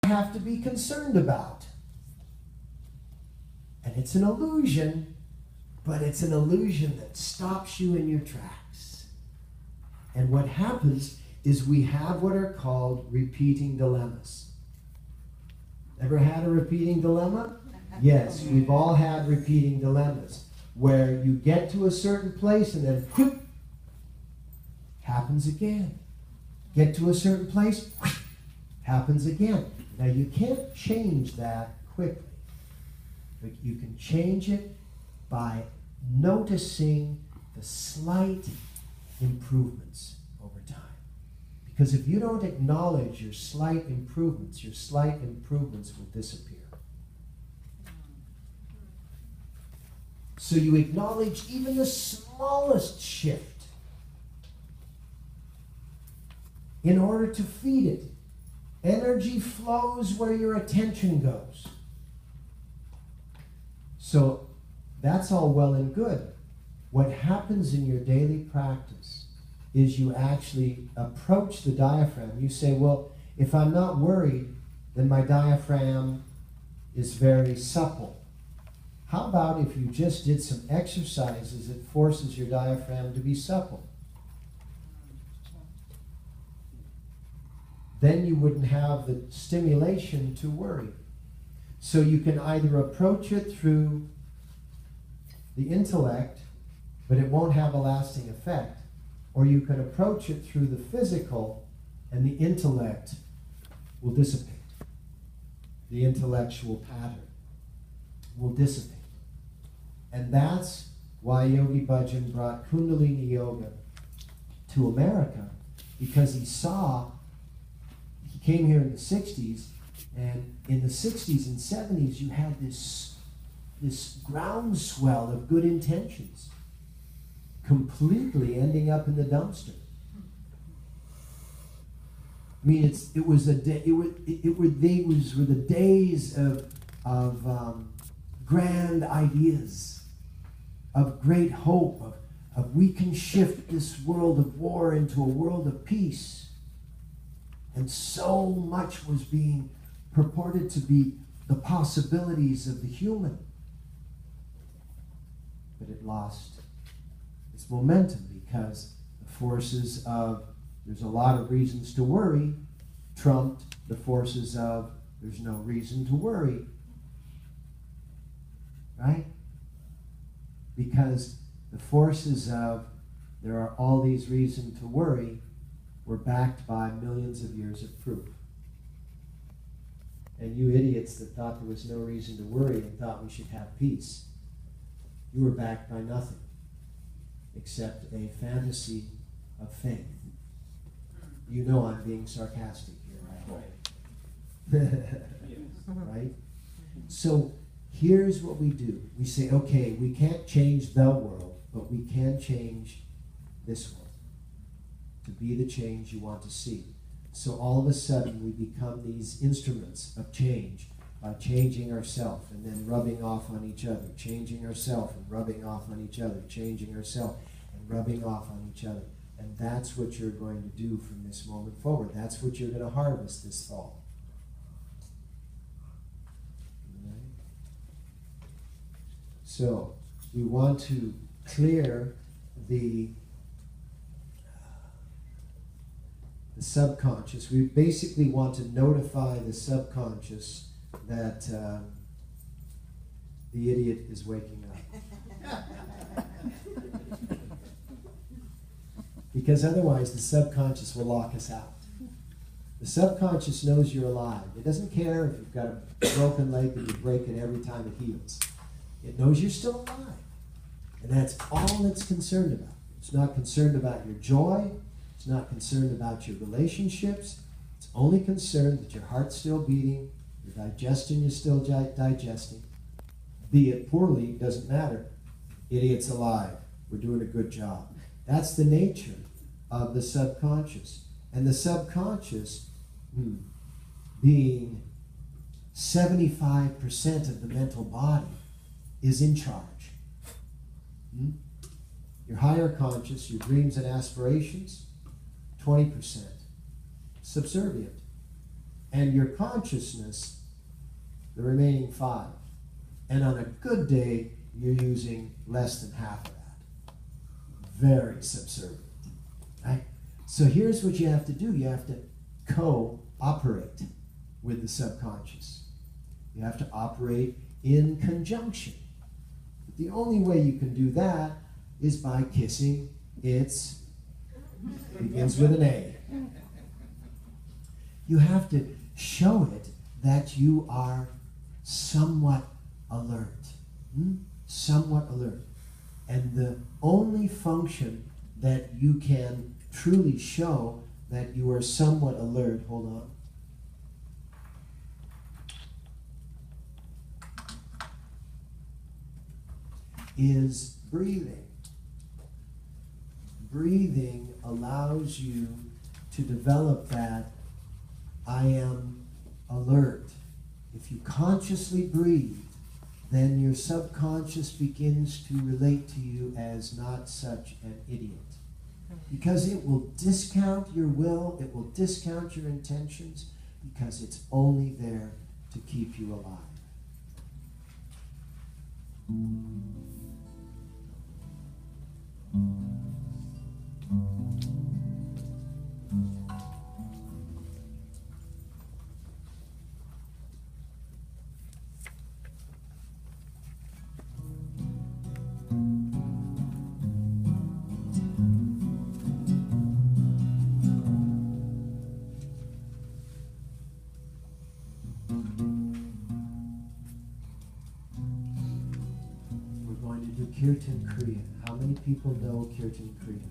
have to be concerned about. And it's an illusion, but it's an illusion that stops you in your tracks. And what happens is we have what are called repeating dilemmas. Ever had a repeating dilemma? Yes, we've all had repeating dilemmas where you get to a certain place and then whoop, happens again. Get to a certain place, whoop, happens again. Now you can't change that quickly, but you can change it by noticing the slight improvements over time. Because if you don't acknowledge your slight improvements will disappear. So you acknowledge even the smallest shift in order to feed it. Energy flows where your attention goes. So that's all well and good. What happens in your daily practice is you actually approach the diaphragm. You say, well, if I'm not worried, then my diaphragm is very supple. How about if you just did some exercises that forces your diaphragm to be supple? Then you wouldn't have the stimulation to worry. So you can either approach it through the intellect, but it won't have a lasting effect, or you can approach it through the physical, and the intellect will dissipate. The intellectual pattern will dissipate. And that's why Yogi Bhajan brought Kundalini Yoga to America, because he came here in the 60s, and in the 60s and 70s you had this groundswell of good intentions completely ending up in the dumpster. I mean, these were the days of grand ideas, of great hope, of we can shift this world of war into a world of peace. And so much was being purported to be the possibilities of the human. But it lost its momentum because the forces of there's a lot of reasons to worry trumped the forces of there's no reason to worry. Right? Because the forces of there are all these reasons to worry were backed by millions of years of proof. And you idiots that thought there was no reason to worry and thought we should have peace, you were backed by nothing except a fantasy of faith. You know I'm being sarcastic here, right? Right? So here's what we do. We say, okay, we can't change the world, but we can change this world to be the change you want to see. So all of a sudden we become these instruments of change by changing ourselves and then rubbing off on each other, changing ourselves and rubbing off on each other, changing ourselves and rubbing off on each other. And that's what you're going to do from this moment forward. That's what you're going to harvest this fall. Right? So we want to clear the subconscious. We basically want to notify the subconscious that the idiot is waking up. Because otherwise the subconscious will lock us out. The subconscious knows you're alive. It doesn't care if you've got a broken leg and you break it every time it heals. It knows you're still alive. And that's all it's concerned about. It's not concerned about your joy. It's not concerned about your relationships. It's only concerned that your heart's still beating, your digestion is still digesting. Be it poorly, doesn't matter. Idiot's alive. We're doing a good job. That's the nature of the subconscious. And the subconscious, being 75% of the mental body, is in charge. Your higher conscious, your dreams and aspirations, 20%. Subservient. and your consciousness, the remaining 5. And on a good day, you're using less than half of that. Very subservient, right? So here's what you have to do. You have to cooperate with the subconscious. You have to operate in conjunction. But the only way you can do that is by kissing its, begins with an A. You have to show it that you are somewhat alert. Somewhat alert. And the only function that you can truly show that you are somewhat alert, hold on, is breathing. Breathing allows you to develop that I am alert. If you consciously breathe, then your subconscious begins to relate to you as not such an idiot. Because it will discount your will, it will discount your intentions, because it's only there to keep you alive. Kirtan Kriya. How many people know Kirtan Kriya?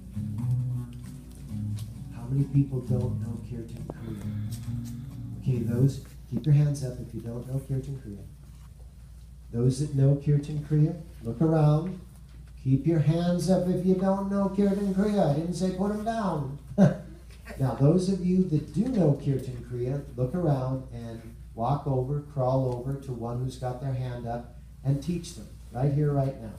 How many people don't know Kirtan Kriya? Okay, those, keep your hands up if you don't know Kirtan Kriya. Those that know Kirtan Kriya, look around. Keep your hands up if you don't know Kirtan Kriya. I didn't say put them down. Now, those of you that do know Kirtan Kriya, look around and walk over, crawl over to one who's got their hand up and teach them right here, right now.